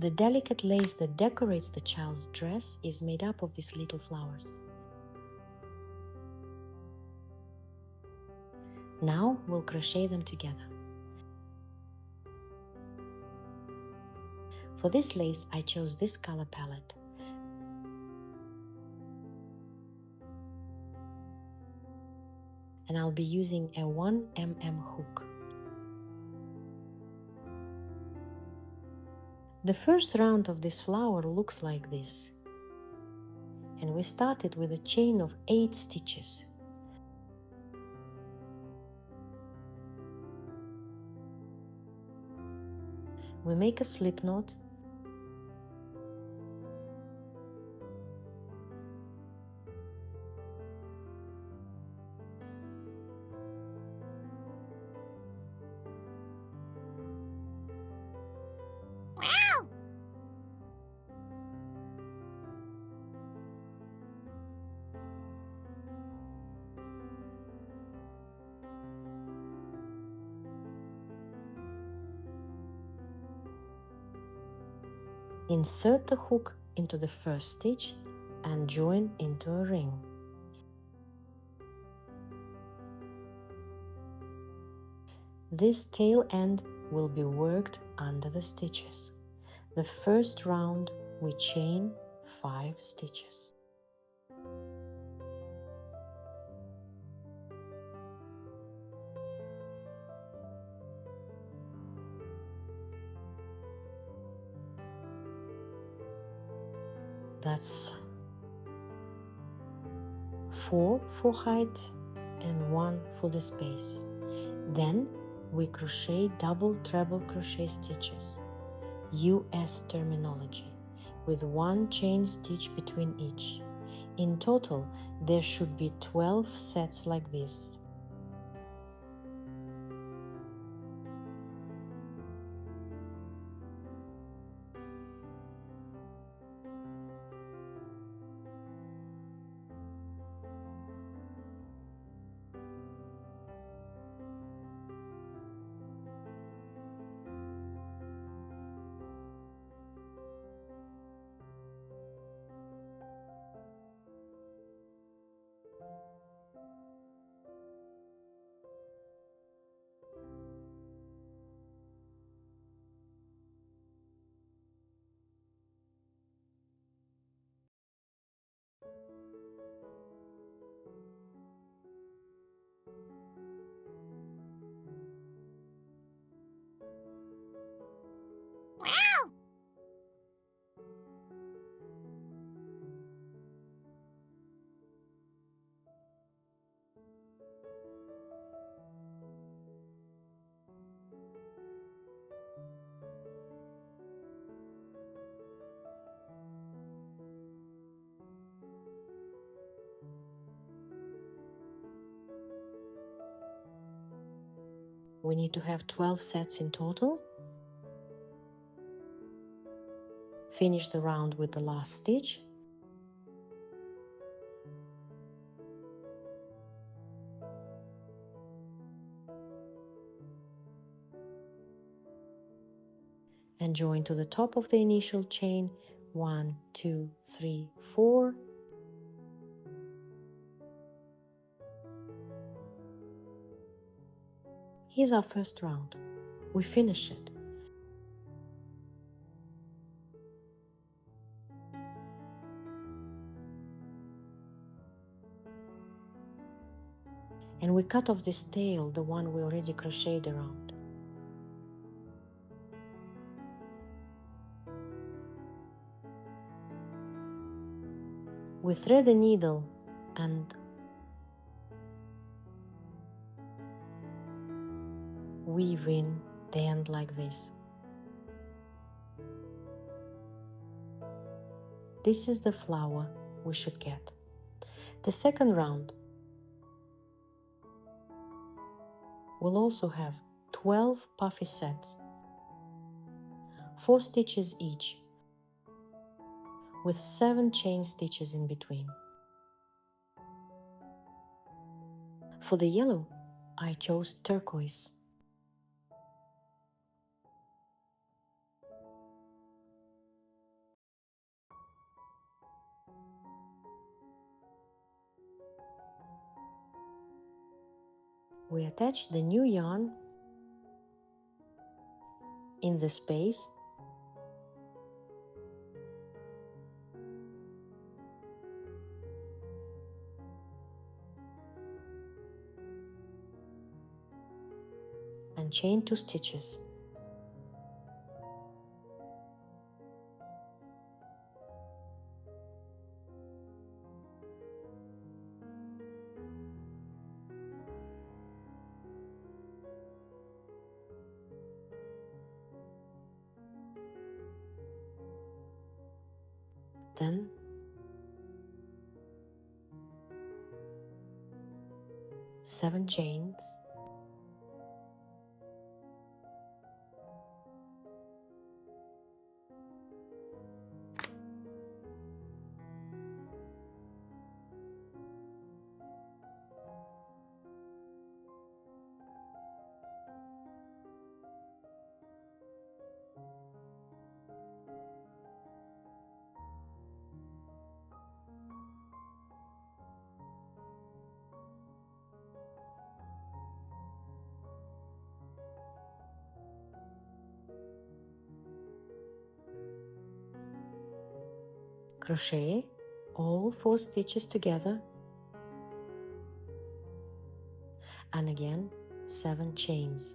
The delicate lace that decorates the child's dress is made up of these little flowers. Now we'll crochet them together. For this lace, I chose this color palette. And I'll be using a 1mm hook. The first round of this flower looks like this. And we started with a chain of 8 stitches. We make a slip knot. Insert the hook into the first stitch and join into a ring. This tail end will be worked under the stitches. The first round we chain 5 stitches. That's 4 for height and 1 for the space. Then we crochet double treble crochet stitches, US terminology, with 1 chain stitch between each. In total, there should be 12 sets like this. We need to have 12 sets in total. Finish the round with the last stitch. And join to the top of the initial chain 1, 2, 3, 4. Here's our first round. We finish it. And we cut off this tail, the one we already crocheted around. We thread the needle and weave in the end like this. This is the flower we should get. The second round will also have 12 puffy sets, 4 stitches each, with 7 chain stitches in between. For the yellow, I chose turquoise. we attach the new yarn in the space and chain 2 stitches. Then seven chains, crochet all 4 stitches together, and again 7 chains.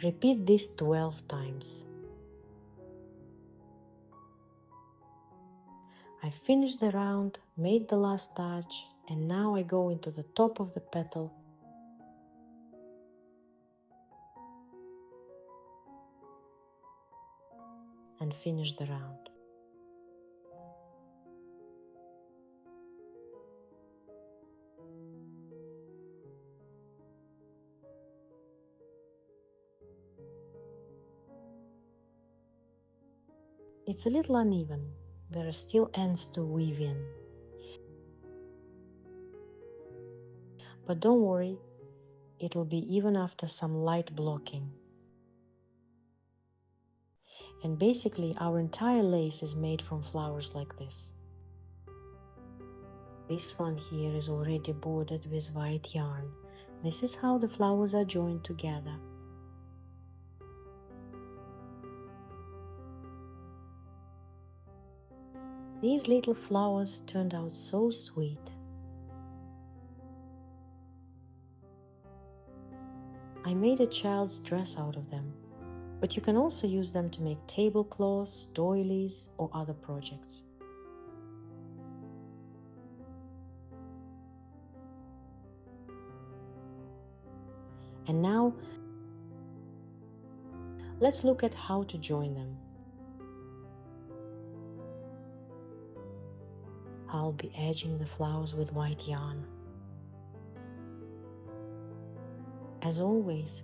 Repeat this 12 times. I finished the round, made the last touch, and now I go into the top of the petal and finish the round. It's a little uneven. There are still ends to weave in. But don't worry, it'll be even after some light blocking. And basically our entire lace is made from flowers like this. This one here is already bordered with white yarn. This is how the flowers are joined together. These little flowers turned out so sweet. I made a child's dress out of them, but you can also use them to make tablecloths, doilies, or other projects. And now, let's look at how to join them. I'll be edging the flowers with white yarn. As always,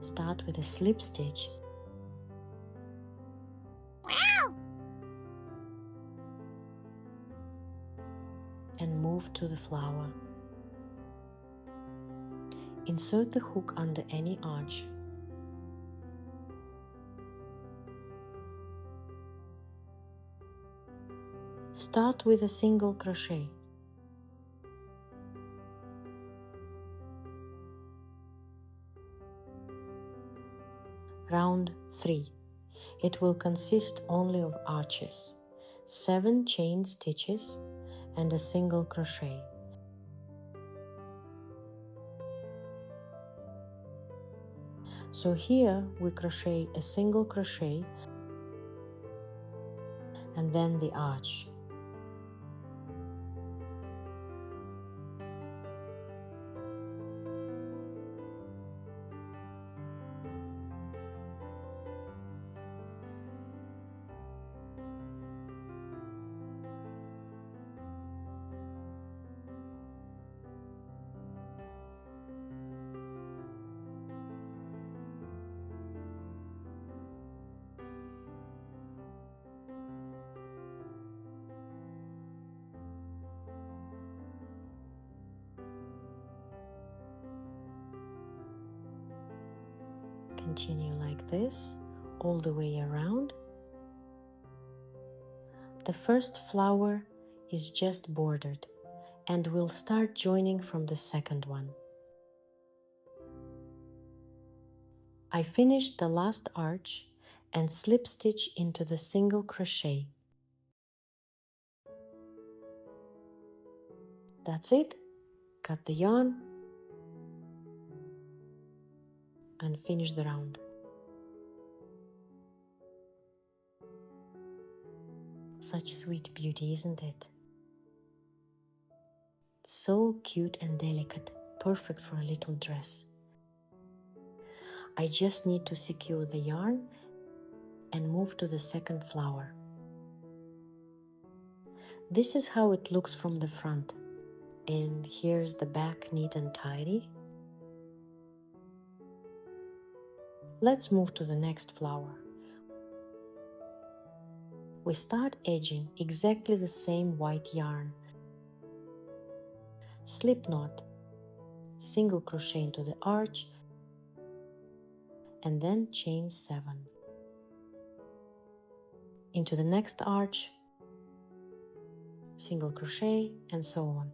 start with a slip stitch and move to the flower. Insert the hook under any arch. Start with a single crochet. Round 3. It will consist only of arches, 7 chain stitches and a single crochet. So here we crochet a single crochet and then the arch. Continue like this all the way around. The first flower is just bordered, and we'll start joining from the second one. I finished the last arch and slip stitch into the single crochet. That's it. Cut the yarn and finish the round. Such sweet beauty, isn't it? So cute and delicate, perfect for a little dress. I just need to secure the yarn and move to the second flower. This is how it looks from the front. And here's the back, neat and tidy. Let's move to the next flower. We start edging exactly the same white yarn. Slip knot, single crochet into the arch, and then chain 7. Into the next arch, single crochet, and so on.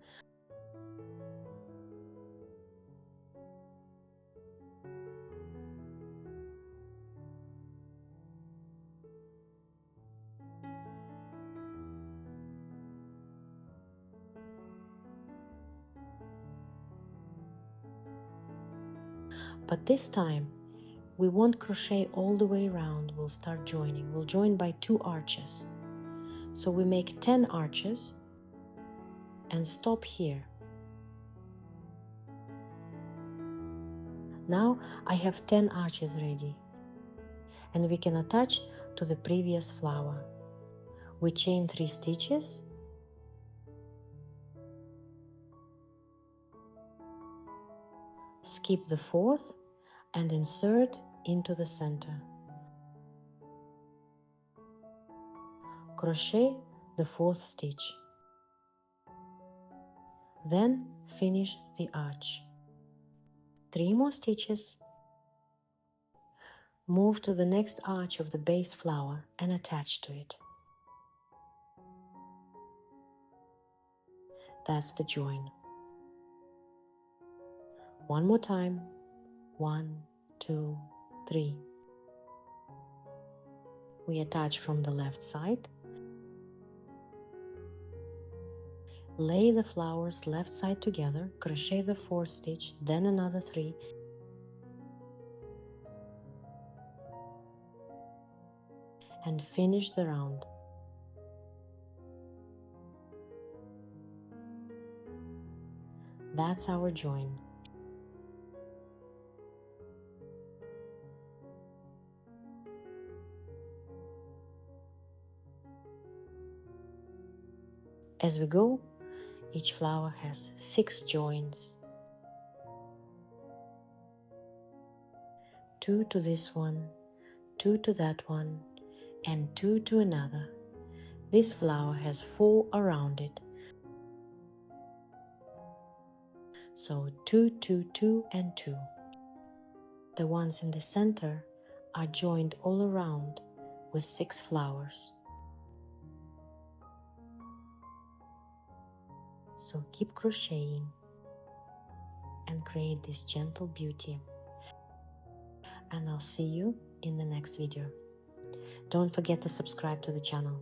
But this time, we won't crochet all the way around. We'll start joining. We'll join by 2 arches. So we make 10 arches and stop here. Now I have 10 arches ready, and we can attach to the previous flower. We chain 3 stitches, skip the 4th, and insert into the center. Crochet the 4th stitch. Then finish the arch. 3 more stitches. Move to the next arch of the base flower and attach to it. That's the join. One more time. 1, 2, 3. We attach from the left side. Lay the flowers left side together, crochet the 4th stitch, then another 3. And finish the round. That's our join. As we go, each flower has 6 joins. 2 to this one, 2 to that one, and 2 to another. This flower has 4 around it. So 2, 2, 2, and 2. The ones in the center are joined all around with 6 flowers. So keep crocheting and create this gentle beauty. And I'll see you in the next video. Don't forget to subscribe to the channel.